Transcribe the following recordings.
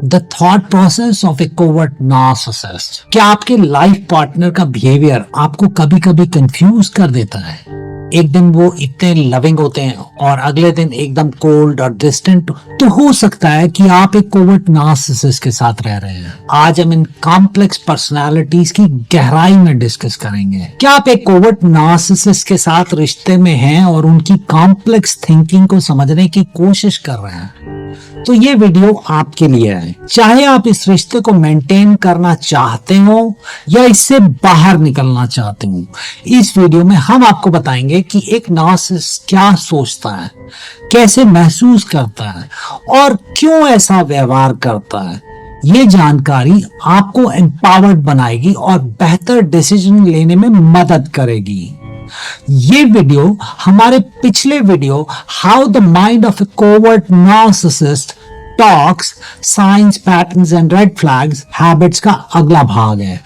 The thought process of A covert narcissist. क्या आपके life partner का बिहेवियर आपको कभी कभी कंफ्यूज कर देता है? एक दिन वो इतने लविंग होते हैं और अगले दिन एकदम कोल्ड और डिस्टेंट। तो हो सकता है कि आप एक कोवर्ट नार्सिसिस्ट के साथ रह रहे हैं। आज हम इन कॉम्प्लेक्स पर्सनालिटीज की गहराई में डिस्कस करेंगे। क्या आप एक कोवर्ट नार्सिसिस्ट के साथ रिश्ते में हैं और उनकी कॉम्प्लेक्स थिंकिंग को समझने की कोशिश कर रहे हैं? तो ये वीडियो आपके लिए है। चाहे आप इस रिश्ते को मेंटेन करना चाहते हो या इससे बाहर निकलना चाहते हो, इस वीडियो में हम आपको बताएंगे कि एक नार्सिसिस्ट क्या सोचता है, कैसे महसूस करता है और क्यों ऐसा व्यवहार करता है। ये जानकारी आपको एम्पावर्ड बनाएगी और बेहतर डिसीजन लेने में मदद करेगी। ये वीडियो हमारे पिछले video how the mind of A covert narcissist talks, science, patterns and red flags, habits का अगला भाग है,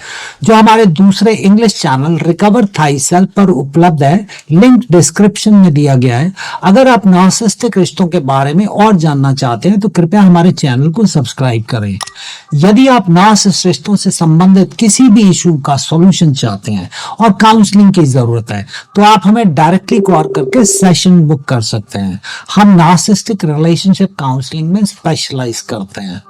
जो हमारे दूसरे इंग्लिश चैनल रिकवर थाईसेल्फ पर उपलब्ध है। लिंक डिस्क्रिप्शन में दिया गया है। अगर आप नार्सिसिस्टिक रिश्तों के बारे में और जानना चाहते हैं तो कृपया हमारे चैनल को सब्सक्राइब करें। यदि आप नार्सिसिस्ट रिश्तों से संबंधित किसी भी इशू का सॉल्यूशन चाहते हैं और काउंसलिंग की जरूरत है तो आप हमें डायरेक्टली कॉल करके सेशन बुक कर सकते हैं। हम नार्सिसिस्टिक रिलेशनशिप काउंसलिंग में स्पेशलाइज करते हैं।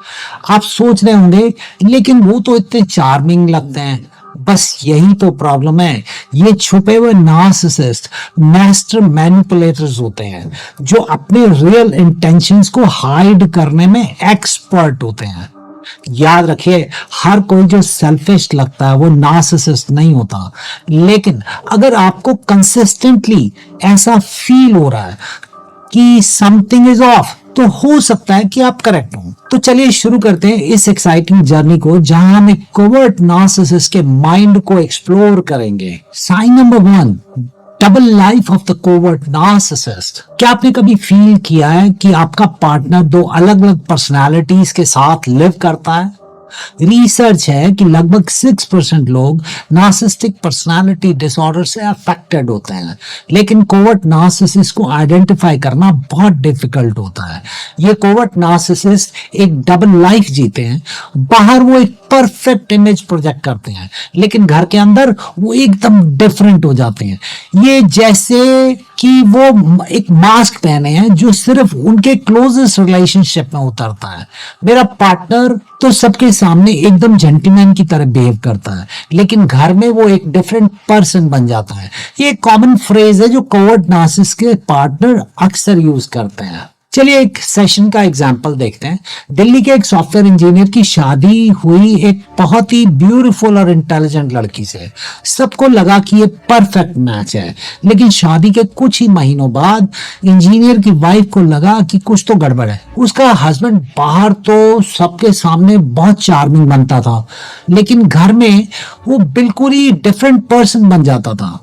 आप सोच रहे होंगे लेकिन वो तो इतने चार्मिंग लगते हैं। बस यही तो प्रॉब्लम है। ये छुपे हुए नार्सिसिस्ट मास्टर मैनिपुलेटर्स होते हैं जो अपने रियल इंटेंशंस को हाइड करने में एक्सपर्ट होते हैं। याद रखिए, हर कोई जो सेल्फिश लगता है वो नार्सिसिस्ट नहीं होता। लेकिन अगर आपको कंसिस्टेंटली ऐसा फील हो रहा है कि समथिंग इज ऑफ, तो हो सकता है कि आप करेक्ट हो। तो चलिए शुरू करते हैं इस एक्साइटिंग जर्नी को, जहां हम एक कोवर्ट नार्सिसिस्ट के माइंड को एक्सप्लोर करेंगे। Sign number 1, double life of the covert narcissist. क्या आपने कभी फील किया है कि आपका पार्टनर दो अलग अलग पर्सनालिटीज के साथ लिव करता है? रिसर्च है कि लगभग 6% लोग नार्सिसिस्टिक पर्सनालिटी डिसऑर्डर से अफेक्टेड होते हैं, लेकिन कोवर्ट नार्सिसिस्ट को आइडेंटिफाई करना बहुत डिफिकल्ट होता है। ये कोवर्ट नार्सिसिस्ट एक डबल लाइफ जीते हैं। बाहर वो एक परफेक्ट इमेज प्रोजेक्ट करते हैं, लेकिन घर के अंदर वो एकदम डिफरेंट हो जाते हैं। ये जैसे कि वो एक मास्क पहने हैं जो सिर्फ उनके क्लोजेस्ट रिलेशनशिप में उतरता है। मेरा पार्टनर तो सबके सामने एकदम जेंटलमैन की तरह बिहेव करता है, लेकिन घर में वो एक डिफरेंट पर्सन बन जाता है। ये एक कॉमन फ्रेज है जो कोवर्ट नार्सिसिस्ट के पार्टनर अक्सर यूज करते हैं। चलिए एक सेशन का एग्जाम्पल देखते हैं। दिल्ली के एक सॉफ्टवेयर इंजीनियर की शादी हुई एक बहुत ही ब्यूटीफुल और इंटेलिजेंट लड़की से। सबको लगा कि ये परफेक्ट मैच है, लेकिन शादी के कुछ ही महीनों बाद इंजीनियर की वाइफ को लगा कि कुछ तो गड़बड़ है। उसका हस्बैंड बाहर तो सबके सामने बहुत चार्मिंग बनता था, लेकिन घर में वो बिल्कुल ही डिफरेंट पर्सन बन जाता था।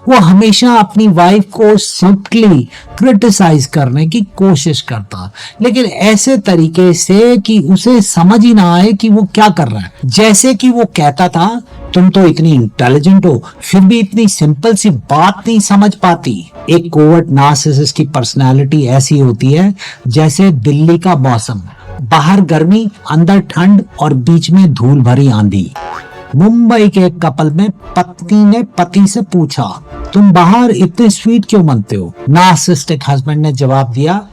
वो हमेशा अपनी वाइफ को सब्टली क्रिटिसाइज करने की कोशिश करता, लेकिन ऐसे तरीके से कि उसे समझ ही ना आए कि वो क्या कर रहा है। जैसे कि वो कहता था, तुम तो इतनी इंटेलिजेंट हो फिर भी इतनी सिंपल सी बात नहीं समझ पाती। एक कोवर्ट नार्सिसिस्ट की पर्सनालिटी ऐसी होती है जैसे दिल्ली का मौसम, बाहर गर्मी, अंदर ठंड और बीच में धूल भरी आंधी। मुंबई के एक कपल में पत्नी ने पति से पूछा, तुम बाहर इतने स्वीट क्यों बनते हो? नार्सिसिस्टिक हस्बैंड ने जवाब दिया,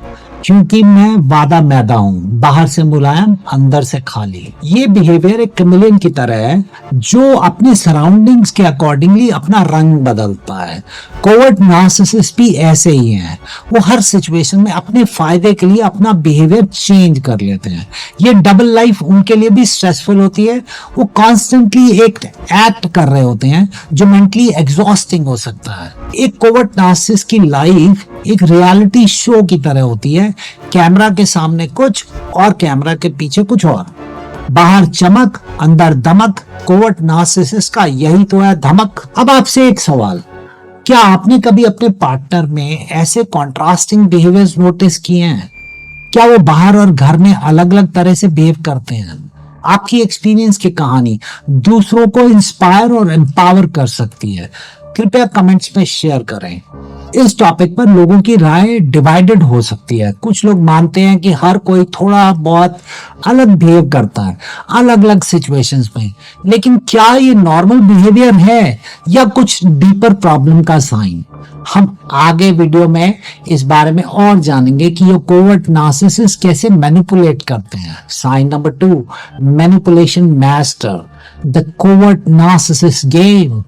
क्योंकि मैं वादा मैदा हूं, बाहर से मुलायम अंदर से खाली। ये बिहेवियर एक कैमेलियन की तरह है जो अपने सराउंडिंग्स के अकॉर्डिंगली अपना रंग बदलता है। कोवर्ट नार्सिसिस्ट भी ऐसे ही हैं। वो हर सिचुएशन में अपने फायदे के लिए अपना बिहेवियर चेंज कर लेते हैं। ये डबल लाइफ उनके लिए भी स्ट्रेसफुल होती है। वो कॉन्स्टेंटली एक एक्ट कर रहे होते हैं जो मेंटली एग्जॉस्टिंग हो सकता है। एक कोवर्ट नार्सिसिस्ट की लाइफ एक रियलिटी शो की तरह होती है। कैमरा के सामने कुछ और कैमरा के पीछे कुछ और, बाहर चमक अंदर दमक। कोवर्ट नार्सिसिस्ट का यही तो है धमक। अब आपसे एक सवाल, क्या आपने कभी अपने पार्टनर में ऐसे कॉन्ट्रास्टिंग बिहेवियर्स नोटिस किए हैं? क्या वो बाहर और घर में अलग अलग तरह से बिहेव करते हैं? आपकी एक्सपीरियंस की कहानी दूसरों को इंस्पायर और एम्पावर कर सकती है। कृपया कमेंट्स में शेयर करें। इस टॉपिक पर लोगों की राय डिवाइडेड हो सकती है। कुछ लोग मानते हैं कि हर कोई थोड़ा बहुत अलग बिहेव करता है अलग अलग सिचुएशंस में, लेकिन क्या ये नॉर्मल बिहेवियर है या कुछ डीपर प्रॉब्लम का साइन? हम आगे वीडियो में इस बारे में और जानेंगे कि ये कोवर्ट नार्सिसिस्ट कैसे मैनिपुलेट करते हैं। Sign number 2, manipulation master, the covert narcissist game.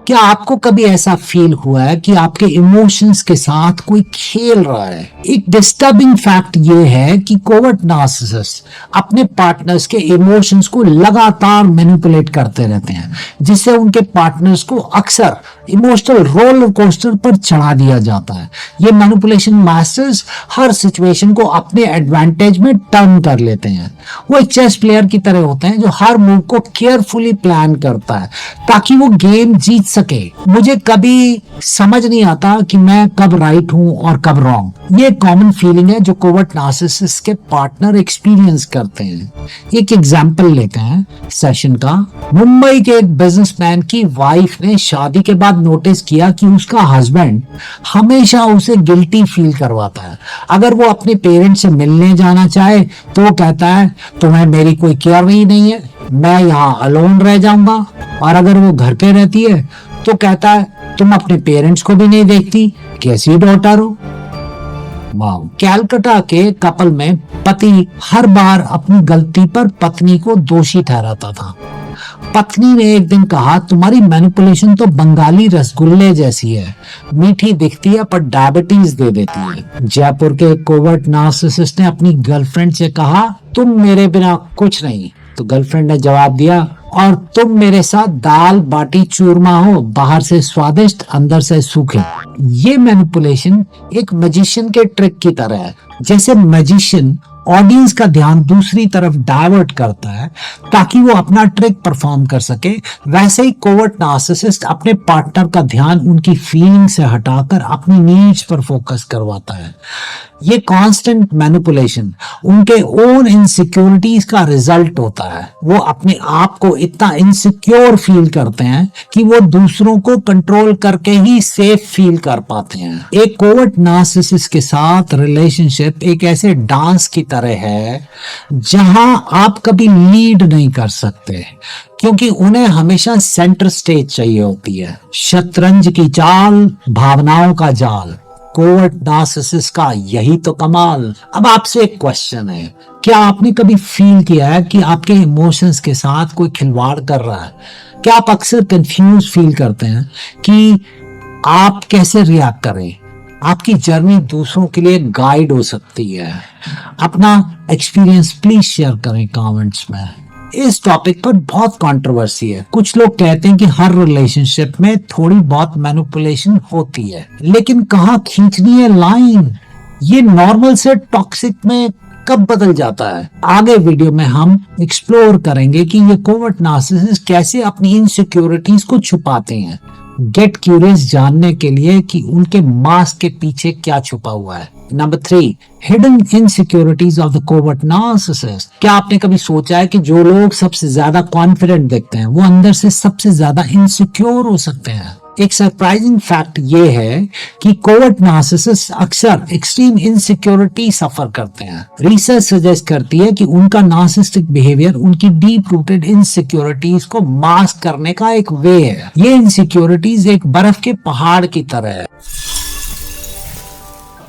क्या आपको कभी ऐसा फील हुआ है कि आपके इमोशंस के साथ कोई खेल रहा है? एक डिस्टर्बिंग फैक्ट ये है कि कोवर्ट नार्सिसिस्ट अपने पार्टनर्स के इमोशंस को लगातार मैनिपुलेट करते रहते हैं, जिससे उनके पार्टनर्स को अक्सर इमोशनल रोलर कोस्टर पर चढ़ा दिया जाता है। ये मैनिपुलेशन मास्टर्स हर सिचुएशन को अपने एडवांटेज में टर्न कर लेते हैं। वो एक चेस प्लेयर की तरह होते हैं जो हर मूव को केयरफुली प्लान करता है ताकि वो गेम जीत सके। मुझे कभी समझ नहीं आता कि मैं कब राइट हूं और कब रॉन्ग। ये कॉमन फीलिंग है जो कोवर्ट नार्सिसिस्ट के पार्टनर एक्सपीरियंस करते हैं। एक एग्जांपल लेते हैं सेशन का। मुंबई के एक बिजनेसमैन की वाइफ ने शादी के बाद नोटिस किया कि उसका हस्बैंड हमेशा उसे गिल्टी फील करवाता है। अगर वो अपने पेरेंट्स से मिलने जाना चाहे तो वो कहता है तुम्हें मेरी कोई केयर नहीं है, मैं यहाँ अलोन रह जाऊंगा। और अगर वो घर पे रहती है तो कहता है तुम अपने पेरेंट्स को भी नहीं देखती, कैसी डॉटर हो। वाह। कैलकाटा के कपल में पति हर बार अपनी गलती पर पत्नी को दोषी ठहराता था। पत्नी ने एक दिन कहा तुम्हारी मैनिपुलेशन तो बंगाली रसगुल्ले जैसी है, मीठी दिखती है पर डायबिटीज दे देती है। जयपुर के कोवर्ट नार्सिसिस्ट ने अपनी गर्लफ्रेंड से कहा तुम मेरे बिना कुछ नहीं, तो गर्लफ्रेंड ने जवाब दिया और तुम मेरे साथ दाल बाटी चूरमा हो, बाहर से स्वादिष्ट अंदर से सूखे। ये मैनिपुलेशन एक मैजिशियन के ट्रिक की तरह है। जैसे मैजिशियन ऑडियंस का ध्यान दूसरी तरफ डाइवर्ट करता है ताकि वो अपना ट्रिक परफॉर्म कर सके, वैसे ही कोवर्ट नार्सिसिस्ट अपने पार्टनर का ध्यान उनकी फीलिंग से हटाकर अपनी नीड्स पर फोकस करवाता है। ये कांस्टेंट मैनिपुलेशन उनके ओन इनसिक्योरिटीज का रिजल्ट होता है। वो अपने आप को इतना इनसिक्योर फील करते हैं कि वो दूसरों को कंट्रोल करके ही सेफ फील कर पाते हैं। एक कोवर्ट नार्सिसिस्ट के साथ रिलेशनशिप एक ऐसे डांस की तरह है जहां आप कभी लीड नहीं कर सकते क्योंकि उन्हें हमेशा सेंटर स्टेज चाहिए होती है। शतरंज की चाल, भावनाओं का जाल, कोवर्ट नार्सिसिस्ट का यही तो कमाल। अब आपसे एक क्वेश्चन है, क्या आपने कभी फील किया है कि आपके इमोशंस के साथ कोई खिलवाड़ कर रहा है? क्या आप अक्सर कंफ्यूज फील करते हैं कि आप कैसे रिएक्ट करें? आपकी जर्नी दूसरों के लिए गाइड हो सकती है। अपना एक्सपीरियंस प्लीज शेयर करें कमेंट्स में। इस टॉपिक पर बहुत कंट्रोवर्सी है। कुछ लोग कहते हैं कि हर रिलेशनशिप में थोड़ी बहुत मैनिपुलेशन होती है, लेकिन कहाँ खींचनी है लाइन? ये नॉर्मल से टॉक्सिक में कब बदल जाता है? आगे वीडियो में हम एक्सप्लोर करेंगे कि ये कोवर्ट नार्सिसिस्ट कैसे अपनी इनसिक्योरिटीज को छुपाते हैं। गेट क्यूरियस जानने के लिए कि उनके मास्क के पीछे क्या छुपा हुआ है। Number 3, hidden insecurities of the covert narcissist. क्या आपने कभी सोचा है कि जो लोग सबसे ज्यादा कॉन्फिडेंट दिखते हैं वो अंदर से सबसे ज्यादा इनसिक्योर हो सकते हैं? एक सरप्राइजिंग फैक्ट ये है कि कोवर्ट नार्सिसिस्ट अक्सर एक्सट्रीम इनसिक्योरिटी सफर करते हैं। रिसर्च सजेस्ट करती है कि उनका नार्सिस्टिक बिहेवियर उनकी डीप रूटेड इनसिक्योरिटीज को मास्क करने का एक वे है। ये इनसिक्योरिटीज एक बर्फ के पहाड़ की तरह है,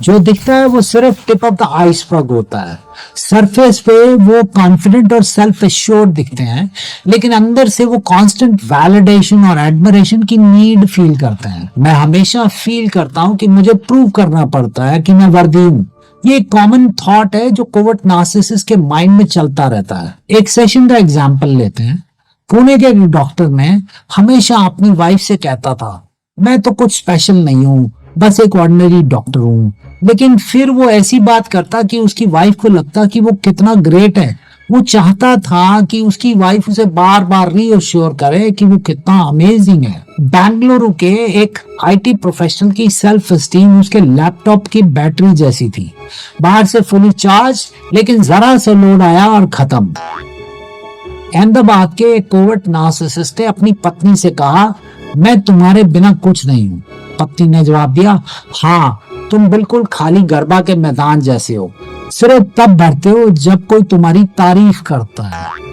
जो दिखता है वो सिर्फ टिप ऑफ द आइसबर्ग होता है। सरफेस पे वो कॉन्फिडेंट और सेल्फ एश्योर्ड दिखते हैं, लेकिन अंदर से वो कांस्टेंट वैलिडेशन और एडमिरेशन की नीड फील करते हैं। मैं हमेशा फील करता हूँ कि मुझे प्रूव करना पड़ता है कि मैं वर्दी हूँ। ये एक कॉमन थॉट है जो कोवर्ट नार्सिसिस्ट के माइंड में चलता रहता है। एक सेशन का एग्जाम्पल लेते हैं। पुणे के एक डॉक्टर ने हमेशा अपनी वाइफ से कहता था मैं तो कुछ स्पेशल नहीं हूँ, बस एक ऑर्डिनरी डॉक्टर हूँ। लेकिन फिर वो ऐसी बात करता कि उसकी वाइफ को लगता कि वो कितना ग्रेट है। वो चाहता था कि उसकी वाइफ उसे बार बार रीअश्योर करे कि वो कितना अमेजिंग है। बेंगलुरु के एक आईटी प्रोफेशनल की सेल्फ एस्टीम उसके लैपटॉप की बैटरी जैसी थी, बाहर से फुली चार्ज, लेकिन जरा सा लोड आया और खत्म। अहमदाबाद के कोवर्ट नार्सिसिस्ट ने अपनी पत्नी से कहा मैं तुम्हारे बिना कुछ नहीं हूँ, पत्नी ने जवाब दिया, हाँ तुम बिल्कुल खाली गरबा के मैदान जैसे हो, सिर्फ तब बढ़ते हो जब कोई तुम्हारी तारीफ करता है।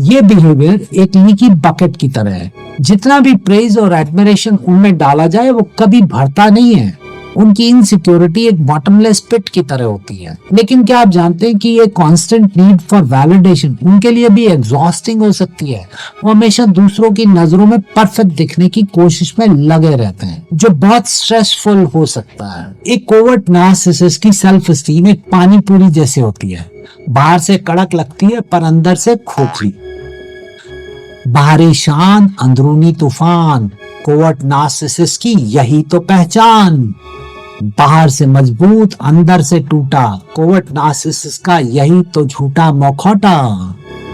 ये बिहेवियर एक लीकी बकेट की तरह है, जितना भी प्रेज और एडमिरेशन उनमें डाला जाए वो कभी भरता नहीं है। उनकी इनसिक्योरिटी एक बॉटमलेस पिट की तरह होती है। लेकिन क्या आप जानते हैं कि ये कांस्टेंट नीड फॉर वैलिडेशन उनके लिए भी एग्जॉस्टिंग हो सकती है। वो हमेशा दूसरों की नजरों में परफेक्ट दिखने की कोशिश में लगे रहते हैं, जो बहुत स्ट्रेसफुल हो सकता है। एक कोवर्ट नार्सिसिस्ट की सेल्फ एस्टीम एक पानी पूरी जैसे होती है, बाहर से कड़क लगती है पर अंदर से खोखली। बाहरी शान, अंदरूनी तूफान, कोवर्ट नार्सिसिस्ट की यही तो पहचान। बाहर से मजबूत, अंदर से टूटा, कोवर्ट नार्सिसिस्ट का यही तो झूठा मौखौटा।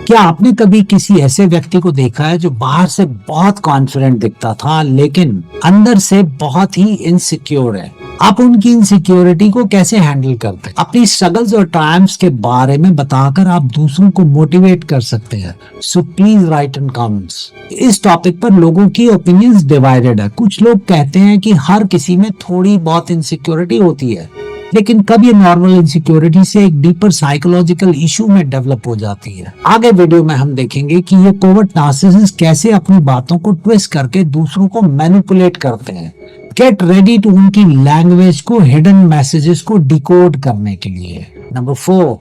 क्या आपने कभी किसी ऐसे व्यक्ति को देखा है जो बाहर से बहुत कॉन्फिडेंट दिखता था लेकिन अंदर से बहुत ही इनसिक्योर है? आप उनकी इनसिक्योरिटी को कैसे हैंडल करते हैं? अपनी स्ट्रगल्स और ट्रायम्फ्स के बारे में बताकर आप दूसरों को मोटिवेट कर सकते हैं। So please right in comments. इस टॉपिक पर लोगों की ओपिनियंस डिवाइडेड है। कुछ लोग कहते हैं कि हर किसी में थोड़ी बहुत इनसिक्योरिटी होती है, लेकिन कब ये नॉर्मल इनसिक्योरिटी से एक डीपर साइकोलॉजिकल इशू में डेवलप हो जाती है। आगे वीडियो में हम देखेंगे कि ये कोवर्ट नार्सिसिस्ट कैसे अपनी बातों को ट्विस्ट करके दूसरों को मैनिपुलेट करते हैं। गेट रेडी टू उनकी लैंग्वेज को, हिडन मैसेजेस को डिकोड करने के लिए। Number 4,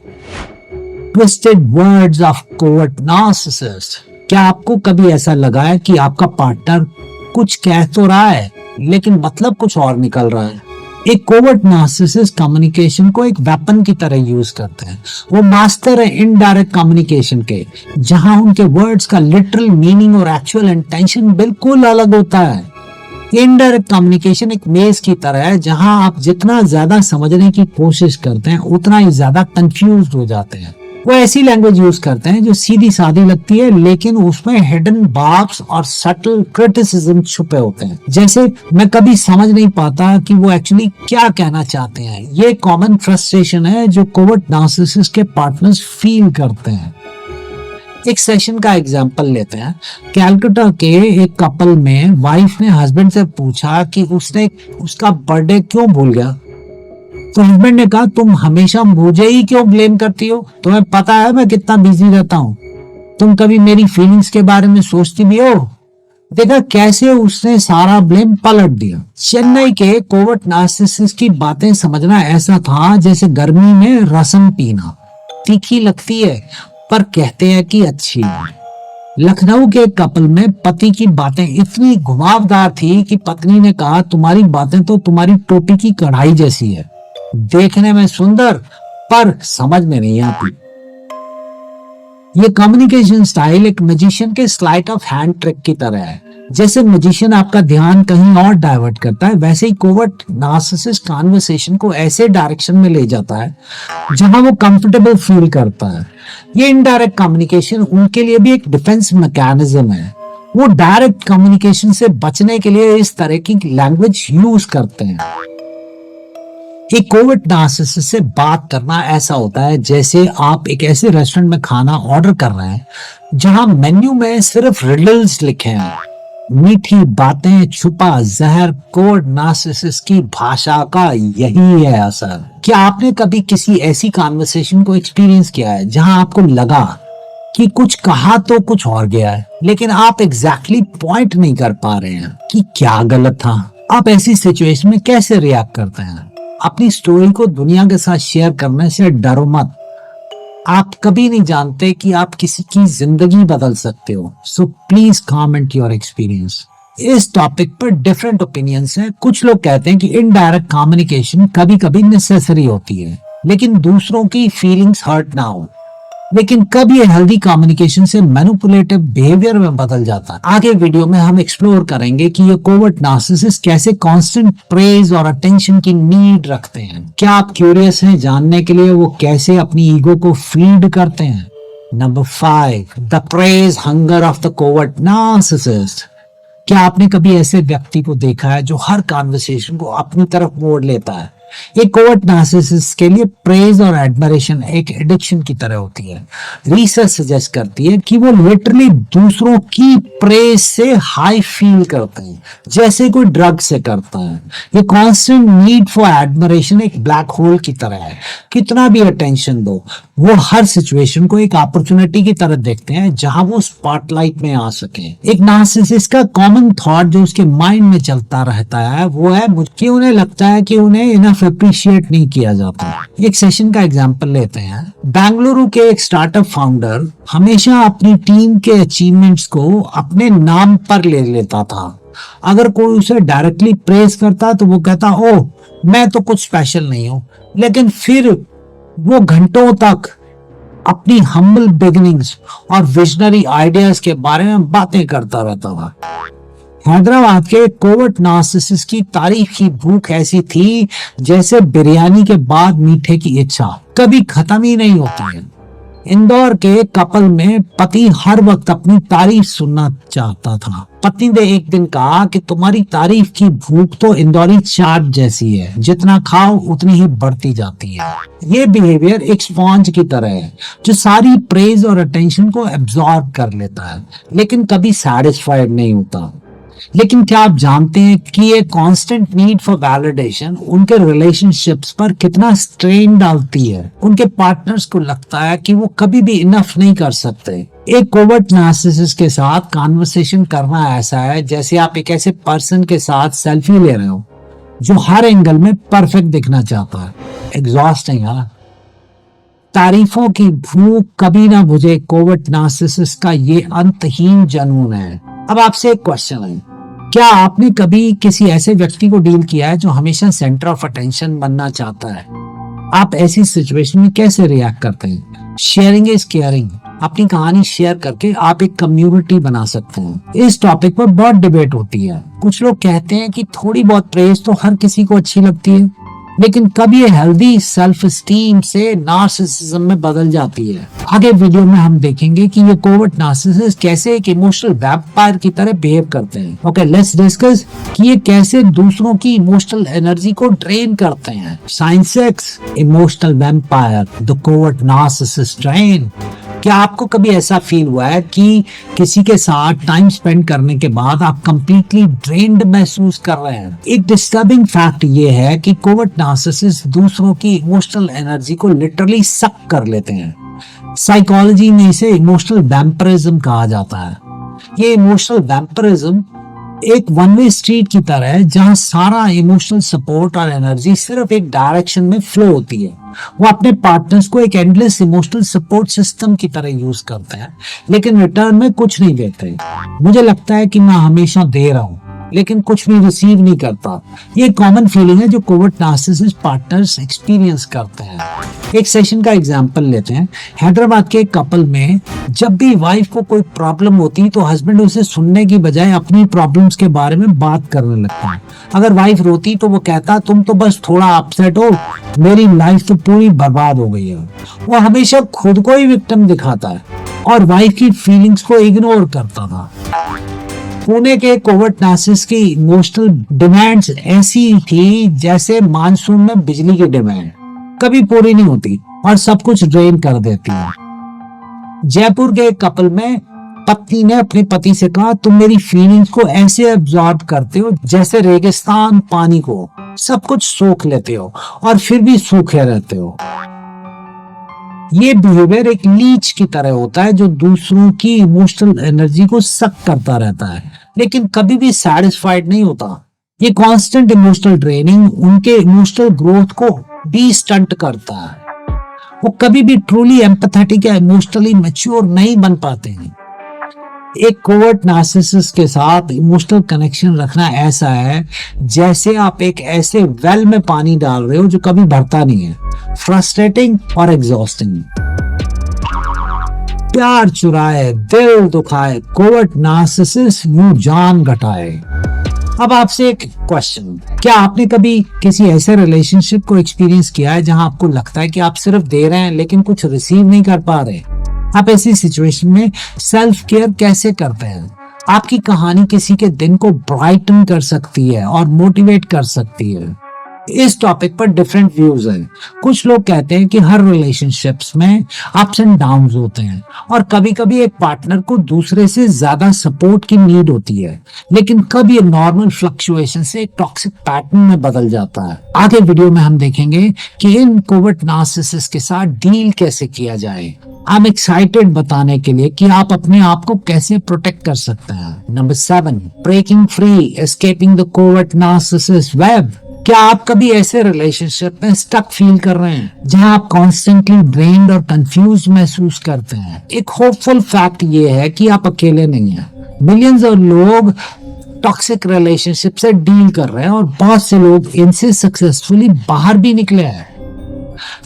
twisted words of covert narcissist. क्या आपको कभी ऐसा लगा है कि आपका पार्टनर कुछ कह तो रहा है लेकिन मतलब कुछ और निकल रहा है? एक कोवर्ट नार्सिसिस्ट कम्युनिकेशन को एक वेपन की तरह यूज करते हैं। वो मास्टर है इनडायरेक्ट कम्युनिकेशन के, जहां उनके वर्ड्स का लिटरल मीनिंग और एक्चुअल इंटेंशन बिल्कुल अलग होता है। इनडायरेक्ट कम्युनिकेशन एक मेज की तरह है, जहां आप जितना ज्यादा समझने की कोशिश करते हैं उतना ही ज्यादा कंफ्यूज हो जाते हैं। वो ऐसी लैंग्वेज यूज करते हैं जो सीधी सादी लगती है लेकिन उसमें हिडन बार्ब्स और सटल क्रिटिसिज्म छुपे होते हैं। जैसे मैं कभी समझ नहीं पाता कि वो एक्चुअली क्या कहना चाहते हैं। ये कॉमन फ्रस्ट्रेशन है जो कोवर्ट नार्सिसिस्ट के पार्टनर्स फील करते हैं। एक सेशन का एग्जांपल लेते हैं। कैलकाटा के एक कपल में वाइफ ने हस्बैंड से पूछा कि उसने उसका बर्थडे क्यों भूल गया। तो हस्बैंड ने कहा, तुम हमेशा मुझे ही क्यों ब्लेम करती हो? तुम्हें पता है मैं कितना बिजी रहता हूँ। तुम कभी मेरी फीलिंग्स के बारे में सोचती भी हो? देखा कैसे उसने सारा ब्लेम पलट दिया। चेन्नई के कोवर्ट नार्सिसिस्ट की बातें समझना ऐसा था जैसे गर्मी में रसम पीना। तीखी लगती है पर कहते हैं कि अच्छी है। लखनऊ के कपल में पति की बातें इतनी घुमावदार थी कि पत्नी ने कहा, तुम्हारी बातें तो तुम्हारी टोपी की कढ़ाई जैसी है, देखने में सुंदर पर समझ में नहीं आती। ये कम्युनिकेशन स्टाइल एक मैजिशियन के स्लाइट ऑफ हैंड ट्रिक की तरह है। जैसे मैजिशियन आपका ध्यान कहीं और डाइवर्ट करता है, वैसे ही कोवर्ट नार्सिसिस्ट कन्वर्सेशन को ऐसे डायरेक्शन में ले जाता है जहां वो कंफर्टेबल फील करता है। ये इनडायरेक्ट कम्युनिकेशन उनके लिए भी एक डिफेंस मैकेनिज्म है। वो डायरेक्ट कम्युनिकेशन से बचने के लिए इस तरह की लैंग्वेज यूज करते हैं। एक कोवर्ट नार्सिसिस्ट से बात करना ऐसा होता है जैसे आप एक ऐसे रेस्टोरेंट में खाना ऑर्डर कर रहे हैं जहां मेन्यू में सिर्फ रिडल्स लिखे हैं। मीठी बातें, छुपा जहर, कोवर्ट नार्सिसिस्ट की भाषा का यही है असर। क्या आपने कभी किसी ऐसी कॉन्वर्सेशन को एक्सपीरियंस किया है जहां आपको लगा कि कुछ कहा तो कुछ और गया है, लेकिन आप एग्जैक्टली पॉइंट नहीं कर पा रहे हैं कि क्या गलत था? आप ऐसी सिचुएशन में कैसे रिएक्ट करते हैं? अपनी स्टोरी को दुनिया के साथ शेयर करने से डरो मत। आप कभी नहीं जानते कि आप किसी की जिंदगी बदल सकते हो। So please comment your experience. इस टॉपिक पर डिफरेंट ओपिनियंस हैं। कुछ लोग कहते हैं कि इनडायरेक्ट कम्युनिकेशन कभी कभी नेसेसरी होती है, लेकिन दूसरों की फीलिंग्स हर्ट ना हो। लेकिन कब ये हेल्दी कम्युनिकेशन से मैनिपुलेटिव बिहेवियर में बदल जाता है? आगे वीडियो में हम एक्सप्लोर करेंगे कि ये कोवर्ट नार्सिसिस्ट कैसे कांस्टेंट प्रेज और अटेंशन की नीड रखते हैं। क्या आप क्यूरियस हैं जानने के लिए वो कैसे अपनी ईगो को फीड करते हैं? Number 5, the praise hunger of the covert narcissist. क्या आपने कभी ऐसे व्यक्ति को देखा है जो हर कॉन्वर्सेशन को अपनी तरफ मोड़ लेता है? एक कोवर्ट नार्सिसिस्ट के लिए प्रेज और एडमिरेशन एक एडिक्शन की तरह होती है। रिसर्च सजेस्ट करती है कि वो लिटरली दूसरों की प्रेज से हाई फील करते हैं, जैसे कोई ड्रग से करता है। ये कांस्टेंट नीड फॉर एडमिरेशन एक ब्लैक होल की तरह है। कितना भी अटेंशन दो, वो हर सिचुएशन को एक अपॉर्चुनिटी की तरह देखते हैं जहां वो स्पॉटलाइट में आ सके। एक नार्सिसिस्ट का कॉमन थॉट जो उसके माइंड में चलता रहता है वो है कि उन्हें लगता है कि उन्हें इनफ अप्रिशिएट नहीं किया जाता। एक सेशन का एग्जांपल लेते हैं। बेंगलुरु के एक स्टार्टअप फाउंडर हमेशा अपनी टीम के अचीवमेंट्स को अपने नाम पर ले लेता था। अगर कोई उसे डायरेक्टली प्रेज करता तो वो कहता, ओह मैं तो कुछ स्पेशल नहीं हूं। लेकिन फिर वो घंटों तक अपनी हम्बल बिगिनिंग्स और विजनरी आइडियाज के बारे में बातें करता रहता था। हैदराबाद के कोवर्ट नार्सिसिस्ट की तारीफ की भूख ऐसी थी जैसे बिरयानी के बाद मीठे की इच्छा, कभी खत्म ही नहीं होती है। इंदौर के कपल में पति हर वक्त अपनी तारीफ सुनना चाहता था। पत्नी ने एक दिन कहा कि तुम्हारी तारीफ की भूख तो इंदौरी चाट जैसी है, जितना खाओ उतनी ही बढ़ती जाती है। ये बिहेवियर एक स्पॉन्ज की तरह है जो सारी प्रेज और अटेंशन को एब्जॉर्ब कर लेता है, लेकिन कभी सेटिस्फाइड नहीं होता। लेकिन क्या आप जानते हैं कि ये कांस्टेंट नीड फॉर वैलिडेशन उनके रिलेशनशिप्स पर कितना स्ट्रेन डालती है। उनके पार्टनर्स को लगता है कि वो कभी भी इनफ नहीं कर सकते। एक कोवर्ट नार्सिसिस्ट के साथ कॉन्वर्सेशन करना ऐसा है जैसे आप एक ऐसे पर्सन के साथ सेल्फी ले रहे हो जो हर एंगल में परफेक्ट दिखना चाहता है। एग्जॉस्टिंग है। तारीफों की भूख कभी ना बुझे कोवर्ट नार्सिसिस्ट का ये अंतहीन जुनून है। अब आपसे एक क्वेश्चन है, क्या आपने कभी किसी ऐसे व्यक्ति को डील किया है जो हमेशा सेंटर ऑफ अटेंशन बनना चाहता है? आप ऐसी सिचुएशन में कैसे रिएक्ट करते हैं? Sharing is caring. अपनी कहानी शेयर करके आप एक कम्युनिटी बना सकते हैं। इस टॉपिक पर बहुत डिबेट होती है। कुछ लोग कहते हैं कि थोड़ी बहुत प्रेज तो हर किसी को अच्छी लगती है, लेकिन कब ये हेल्दी सेल्फ एस्टीम से नार्सिसिज्म में बदल जाती है। आगे वीडियो में हम देखेंगे कि ये कोवर्ट नार्सिसिस्ट कैसे एक इमोशनल वैम्पायर की तरह बिहेव करते हैं। ओके, लेट्स डिस्कस कि ये कैसे दूसरों की इमोशनल एनर्जी को ड्रेन करते हैं। Sign 6 emotional vampire the covert narcissist drain. क्या आपको कभी ऐसा फील हुआ है कि किसी के साथ टाइम स्पेंड करने के बाद आप कंप्लीटली ड्रेन्ड महसूस कर रहे हैं? एक डिस्टर्बिंग फैक्ट ये है कि कोवर्ट नार्सिसिस्ट दूसरों की इमोशनल एनर्जी को लिटरली सक कर लेते हैं। साइकोलॉजी में इसे इमोशनल वैम्परिज्म कहा जाता है। ये इमोशनल वैम्परिज्म एक वन वे स्ट्रीट की तरह है जहां सारा इमोशनल सपोर्ट और एनर्जी सिर्फ एक डायरेक्शन में फ्लो होती है। वो अपने पार्टनर्स को एक एंडलेस इमोशनल सपोर्ट सिस्टम की तरह यूज करते हैं, लेकिन रिटर्न में कुछ नहीं देते। मुझे लगता है कि मैं हमेशा दे रहा हूँ लेकिन कुछ भी रिसीव नहीं करता। ये कॉमन फीलिंग है जो कोवर्ट नार्सिसिस्ट पार्टनर्स एक्सपीरियंस करते हैं। एक सेशन का एग्जांपल लेते हैं। हैदराबाद के कपल में जब भी वाइफ को कोई प्रॉब्लम होती तो हस्बैंड उसे सुनने की बजाय अपनी प्रॉब्लम्स के बारे में बात करने लगता है। अगर वाइफ रोती तो वो कहता, तुम तो बस थोड़ा अपसेट हो, मेरी लाइफ तो पूरी बर्बाद हो गई है। वो हमेशा खुद को ही विक्टिम दिखाता है और वाइफ की फीलिंग्स को इग्नोर करता था। पुणे के कोवर्ट नार्सिसिस्ट की इमोशनल डिमांड्स ऐसी थी जैसे मानसून में बिजली की डिमांड, कभी पूरी नहीं होती और सब कुछ ड्रेन कर देती है। जयपुर के कपल में पत्नी ने अपने पति से कहा, तुम मेरी फीलिंग्स को ऐसे एब्जॉर्ब करते हो जैसे रेगिस्तान पानी को, सब कुछ सोख लेते हो और फिर भी सूखे रहते हो। ये बिहेवियर एक लीच की तरह होता है जो दूसरों की इमोशनल एनर्जी को सक करता रहता है, लेकिन कभी भी सेटिस्फाइड नहीं होता। ये कांस्टेंट इमोशनल ड्रेनिंग उनके इमोशनल ग्रोथ को भी स्टंट करता है। वो कभी भी ट्रूली एम्पैथेटिक या इमोशनली मैच्योर नहीं बन पाते हैं। एक कोवर्ट नार्सिसिस्ट के साथ इमोशनल कनेक्शन रखना ऐसा है जैसे आप एक ऐसे वेल में पानी डाल रहे हो जो कभी भरता नहीं है। फ्रस्ट्रेटिंग और एग्जॉस्टिंग। प्यार चुराए, दिल दुखाए, कोवर्ट नार्सिसिस्ट यूं जान घटाए। अब आपसे एक क्वेश्चन, क्या आपने कभी किसी ऐसे रिलेशनशिप को एक्सपीरियंस किया है जहां आपको लगता है कि आप सिर्फ दे रहे हैं लेकिन कुछ रिसीव नहीं कर पा रहे? आप ऐसी सिचुएशन में सेल्फ केयर कैसे करते हैं? आपकी कहानी किसी के दिन को ब्राइटन कर सकती है और मोटिवेट कर सकती है। इस टॉपिक पर डिफरेंट व्यूज हैं। कुछ लोग कहते हैं कि हर रिलेशनशिप्स में अप्स एंड डाउन्स होते हैं और कभी कभी एक पार्टनर को दूसरे से ज्यादा सपोर्ट की नीड होती है, लेकिन कभी ये नॉर्मल फ्लक्चुएशन से एक टॉक्सिक पैटर्न में बदल जाता है। आगे वीडियो में हम देखेंगे कि इन कोवर्ट नार्सिसिस्ट के साथ डील कैसे किया जाए। आई एम एक्साइटेड बताने के लिए कि आप अपने आप को कैसे प्रोटेक्ट कर सकते हैं। Number 7, breaking free, escaping the covert narcissist web. क्या आप कभी ऐसे रिलेशनशिप में स्टक फील कर रहे हैं जहां आप कॉन्स्टेंटली ड्रेन्ड और कंफ्यूज महसूस करते हैं? एक होपफुल फैक्ट ये है कि आप अकेले नहीं हैं। मिलियंस और लोग टॉक्सिक रिलेशनशिप से डील कर रहे हैं और बहुत से लोग इनसे सक्सेसफुली बाहर भी निकले हैं।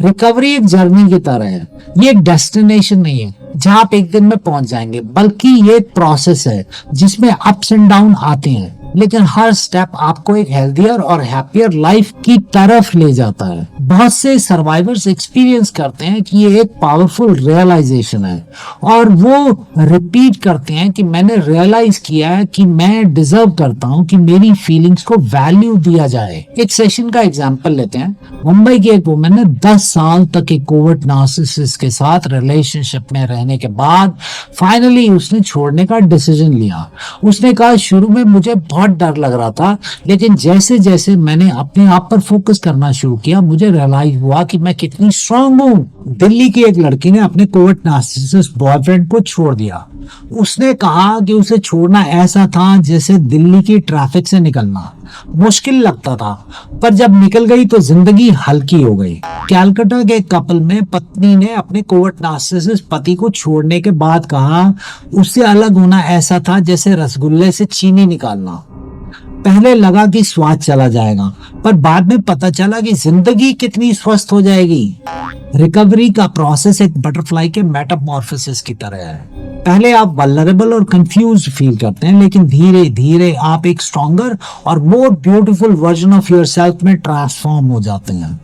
रिकवरी एक जर्नी की तरह है, ये एक डेस्टिनेशन नहीं है जहां आप एक दिन में पहुंच जाएंगे, बल्कि ये एक प्रोसेस है जिसमें अप्स एंड डाउन आते हैं, लेकिन हर स्टेप आपको एक हेल्थियर और हैप्पियर लाइफ की तरफ ले जाता है। बहुत से सर्वाइवर्स एक्सपीरियंस करते हैं कि ये एक पावरफुल रियलाइजेशन है और वो रिपीट करते हैं कि मैंने रियलाइज किया है कि मैं डिजर्व करता हूं कि मेरी फीलिंग्स को वैल्यू दिया जाए। एक सेशन का एग्जांपल लेते हैं। मुंबई की एक वुमन ने 10 साल तक एक कोवर्ट नार्सिसिस्ट के साथ रिलेशनशिप में रहने के बाद फाइनली उसने छोड़ने का डिसीजन लिया। उसने कहा, शुरू में मुझे बहुत डर लग रहा था, लेकिन जैसे जैसे मैंने अपने आप पर फोकस करना शुरू किया, मुझे रियलाइज हुआ कि मैं कितनी स्ट्रांग हूँ। दिल्ली की एक लड़की ने अपने कोवर्ट नार्सिसिस्ट बॉयफ्रेंड को छोड़ दिया। उसने कहा कि उसे छोड़ना ऐसा था जैसे दिल्ली की ट्रैफिक से निकलना। मुश्किल लगता था, पर जब निकल गई तो जिंदगी हल्की हो गई। कैलकाटा के कपल में पत्नी ने अपने कोवर्ट नार्सिसिस्ट पति को छोड़ने के बाद कहा, उससे अलग होना ऐसा था जैसे रसगुल्ले से चीनी निकालना। पहले लगा कि स्वाद चला जाएगा, पर बाद में पता चला कि जिंदगी कितनी स्वस्थ हो जाएगी। रिकवरी का प्रोसेस एक बटरफ्लाई के मेटामॉर्फोसिस की तरह है। पहले आप वल्नरेबल और कंफ्यूज फील करते हैं, लेकिन धीरे धीरे आप एक स्ट्रॉन्गर और more beautiful version of yourself में ट्रांसफॉर्म हो जाते हैं।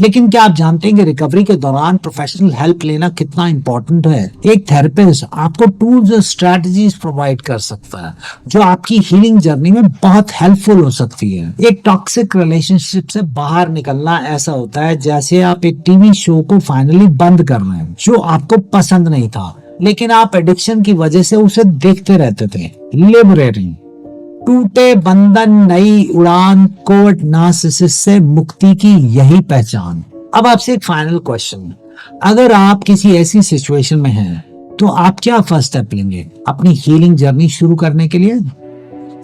लेकिन क्या आप जानते हैं कि रिकवरी के दौरान प्रोफेशनल हेल्प लेना कितना इंपॉर्टेंट है? एक थेरेपिस्ट आपको टूल्स और स्ट्रेटजीज प्रोवाइड कर सकता है जो आपकी हीलिंग जर्नी में बहुत हेल्पफुल हो सकती है। एक टॉक्सिक रिलेशनशिप से बाहर निकलना ऐसा होता है जैसे आप एक टीवी शो को फाइनली बंद कर रहे हैं जो आपको पसंद नहीं था, लेकिन आप एडिक्शन की वजह से उसे देखते रहते थे। लिबरेटिंग, टूटे बंधन, नई उड़ान, कोवर्ट नार्सिसिस्ट से मुक्ति की यही पहचान। अब आपसे एक फाइनल क्वेश्चन, अगर आप किसी ऐसी सिचुएशन में हैं तो आप क्या फर्स्ट स्टेप लेंगे अपनी हीलिंग जर्नी शुरू करने के लिए?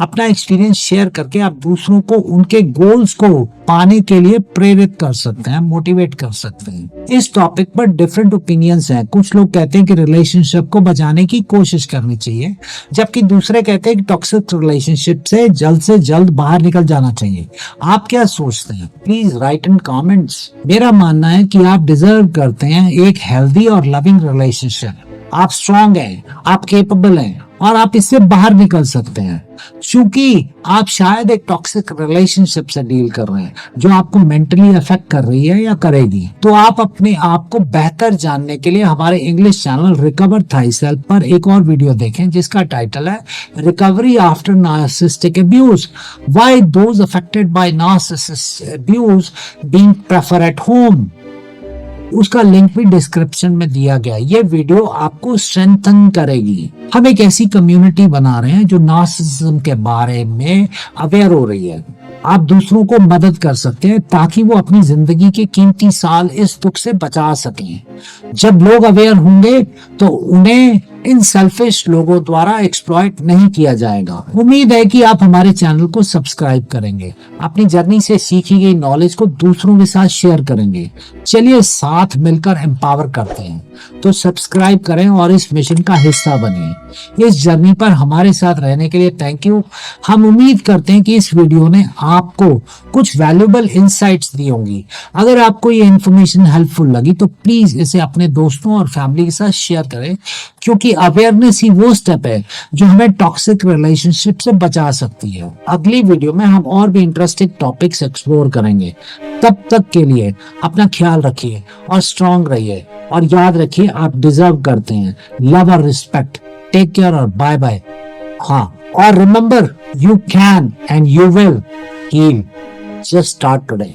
अपना एक्सपीरियंस शेयर करके आप दूसरों को उनके गोल्स को पाने के लिए प्रेरित कर सकते हैं, मोटिवेट कर सकते हैं। इस टॉपिक पर डिफरेंट ओपिनियंस हैं। कुछ लोग कहते हैं कि रिलेशनशिप को बचाने की कोशिश करनी चाहिए, जबकि दूसरे कहते हैं कि टॉक्सिक रिलेशनशिप से जल्द बाहर निकल जाना चाहिए। आप क्या सोचते हैं? Please right in comments. मेरा मानना है कि आप डिजर्व करते हैं एक हेल्दी और लविंग रिलेशनशिप। आप स्ट्रांग हैं, आप केपेबल हैं और आप इससे बाहर निकल सकते हैं। क्योंकि आप शायद एक टॉक्सिक रिलेशनशिप से डील कर रहे हैं जो आपको मेंटली अफेक्ट कर रही है या करेगी, तो आप अपने आप को बेहतर जानने के लिए हमारे इंग्लिश चैनल रिकवर थाईसेल्फ पर एक और वीडियो देखें जिसका टाइटल है recovery after narcissistic abuse, why those affected by narcissistic abuse being prefer at home. उसका लिंक भी डिस्क्रिप्शन में दिया गया। ये वीडियो आपको स्ट्रेंथन करेगी। हम एक ऐसी कम्युनिटी बना रहे हैं जो नार्सिसिज्म के बारे में अवेयर हो रही है। आप दूसरों को मदद कर सकते हैं ताकि वो अपनी जिंदगी के कीमती साल इस दुख से बचा सकें। जब लोग अवेयर होंगे तो उन्हें इन सेल्फिश लोगों द्वारा एक्सप्लॉइट नहीं किया जाएगा। उम्मीद है कि आप हमारे चैनल को सब्सक्राइब करेंगे, अपनी जर्नी से सीखी गई नॉलेज को दूसरों के साथ शेयर करेंगे। चलिए साथ मिलकर एम्पावर करते हैं। तो सब्सक्राइब करें और इस मिशन का हिस्सा बनिए। इस जर्नी पर हमारे साथ रहने के लिए थैंक यू। हम उम्मीद करते हैं कि इस वीडियो ने आपको कुछ वैल्यूएबल इंसाइट्स दी होंगी। अगर आपको ये इन्फॉर्मेशन हेल्पफुल लगी तो प्लीज इसे अपने दोस्तों और फैमिली के साथ शेयर करें, क्योंकि अवेयरनेस ही वो स्टेप है जो हमें टॉक्सिक रिलेशनशिप से बचा सकती है। अगली वीडियो में हम और भी इंटरेस्टिंग टॉपिक्स एक्सप्लोर करेंगे। तब तक के लिए अपना ख्याल रखिए और स्ट्रांग रहिए, और याद रखिए आप डिजर्व करते हैं लव और रिस्पेक्ट। टेक केयर और बाय बाय। हाँ, और remember, you can and you will heal. Just start today.